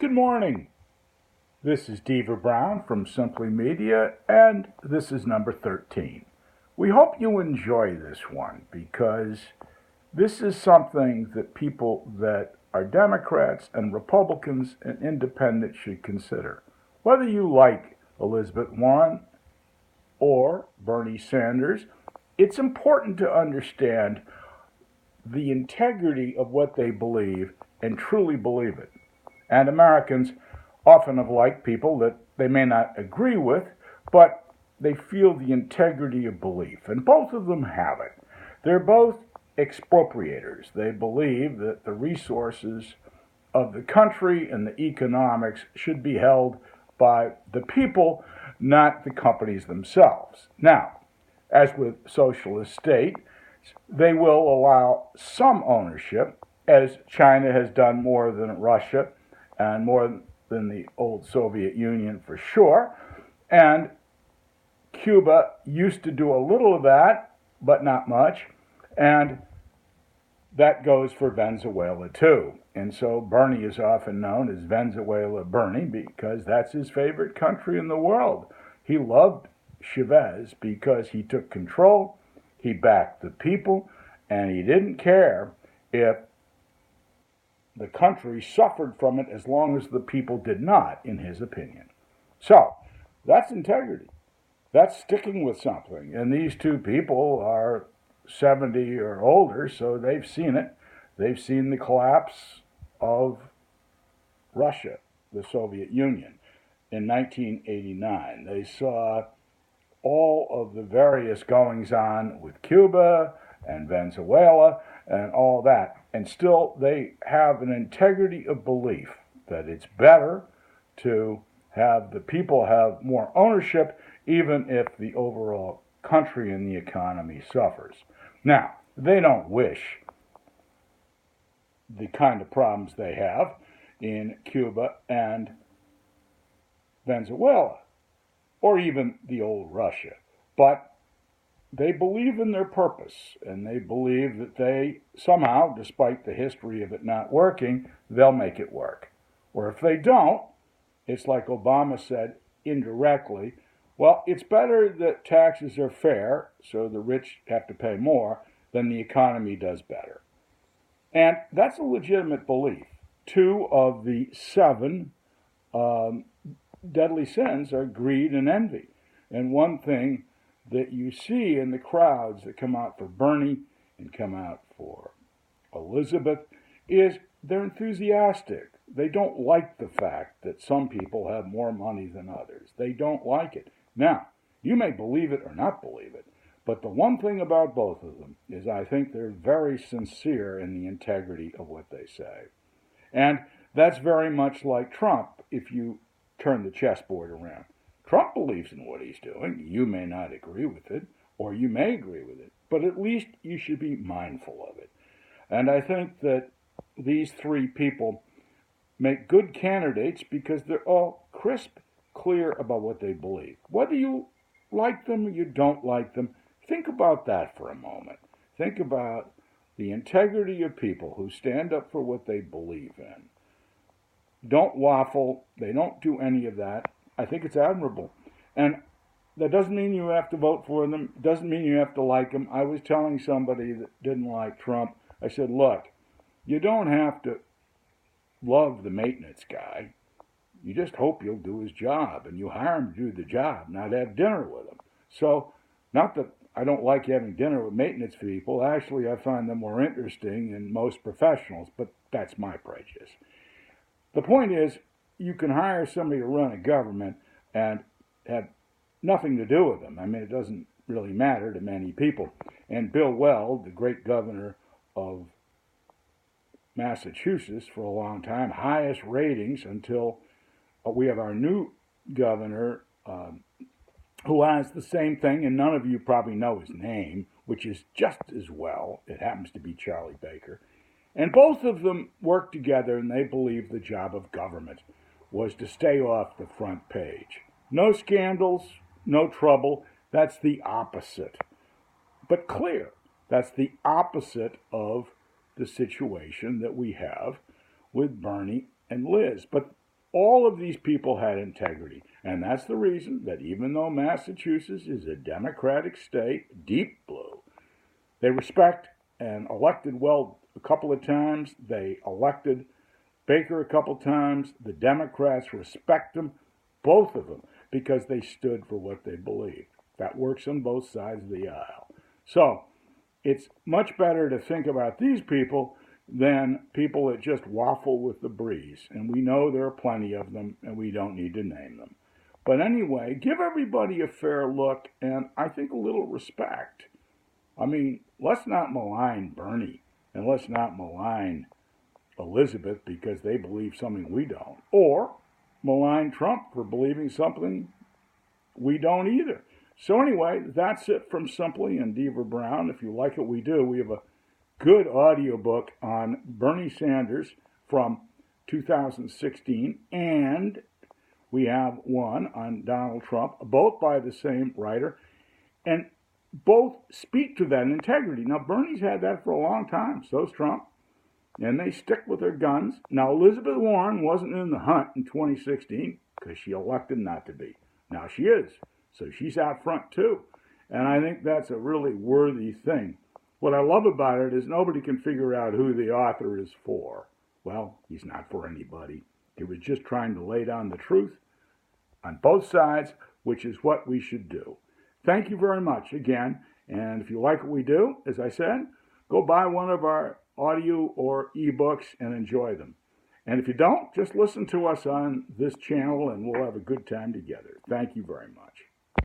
Good morning. This is Diva Brown from Simply Media, and this is number 13. We hope you enjoy this one because this is something that people that are Democrats and Republicans and independents should consider. Whether you like Elizabeth Warren or Bernie Sanders, it's important to understand the integrity of what they believe and truly believe it. And Americans often have liked people that they may not agree with, but they feel the integrity of belief. And both of them have it. They're both expropriators. They believe that the resources of the country and the economics should be held by the people, not the companies themselves. Now, as with socialist state, they will allow some ownership, as China has done more than Russia and more than the old Soviet Union for sure. And Cuba used to do a little of that, but not much. And that goes for Venezuela too. And so Bernie is often known as Venezuela Bernie because that's his favorite country in the world. He loved Chavez because he took control, he backed the people, and he didn't care if the country suffered from it as long as the people did not, in his opinion. So, that's integrity. That's sticking with something. And these two people are 70 or older, so they've seen it. They've seen the collapse of Russia, the Soviet Union, in 1989. They saw all of the various goings-on with Cuba and Venezuela and all that. And still, they have an integrity of belief that it's better to have the people have more ownership, even if the overall country and the economy suffers. Now, they don't wish the kind of problems they have in Cuba and Venezuela, or even the old Russia. But they believe in their purpose, and they believe that they somehow, despite the history of it not working, they'll make it work. Or if they don't, it's like Obama said indirectly, well, it's better that taxes are fair, so the rich have to pay more, than the economy does better. And that's a legitimate belief. Two of the seven deadly sins are greed and envy. And one thing that you see in the crowds that come out for Bernie and come out for Elizabeth is they're enthusiastic. They don't like the fact that some people have more money than others. They don't like it. Now, you may believe it or not believe it, but the one thing about both of them is I think they're very sincere in the integrity of what they say. And that's very much like Trump if you turn the chessboard around. Trump believes in what he's doing. You may not agree with it, or you may agree with it, but at least you should be mindful of it. And I think that these three people make good candidates because they're all crisp, clear about what they believe. Whether you like them or you don't like them, think about that for a moment. Think about the integrity of people who stand up for what they believe in. Don't waffle. They don't do any of that. I think it's admirable. And that doesn't mean you have to vote for them. It doesn't mean you have to like them. I was telling somebody that didn't like Trump, I said, look, you don't have to love the maintenance guy. You just hope he'll do his job, and you hire him to do the job, not have dinner with him. So, not that I don't like having dinner with maintenance people. Actually, I find them more interesting than most professionals, but that's my prejudice. The point is, you can hire somebody to run a government and have nothing to do with them. I mean, it doesn't really matter to many people. And Bill Weld, the great governor of Massachusetts for a long time, highest ratings until we have our new governor who has the same thing, and none of you probably know his name, which is just as well. It happens to be Charlie Baker. And both of them work together, and they believe the job of government was to stay off the front page. No scandals, no trouble. That's the opposite. But clear, that's the opposite of the situation that we have with Bernie and Liz. But all of these people had integrity. And that's the reason that even though Massachusetts is a Democratic state, deep blue, they respect and elected well a couple of times. They elected Baker a couple of times. The Democrats respect them, both of them, because they stood for what they believed. That works on both sides of the aisle. So it's much better to think about these people than people that just waffle with the breeze. And we know there are plenty of them, and we don't need to name them. But anyway, give everybody a fair look and I think a little respect. I mean, let's not malign Bernie and let's not malign Elizabeth because they believe something we don't. Or malign Trump for believing something we don't either. So anyway, that's it from Simply and Deaver Brown. If you like what we do, we have a good audiobook on Bernie Sanders from 2016, and we have one on Donald Trump, both by the same writer, and both speak to that integrity. Now, Bernie's had that for a long time, so's Trump, and they stick with their guns. Now, Elizabeth Warren wasn't in the hunt in 2016 because she elected not to be. Now she is, so she's out front too, and I think that's a really worthy thing. What I love about it is nobody can figure out who the author is for. Well, he's not for anybody. He was just trying to lay down the truth on both sides, which is what we should do. Thank you very much again. And if you like what we do, as I said, go buy one of our audio or ebooks and enjoy them. And if you don't, just listen to us on this channel and we'll have a good time together. Thank you very much.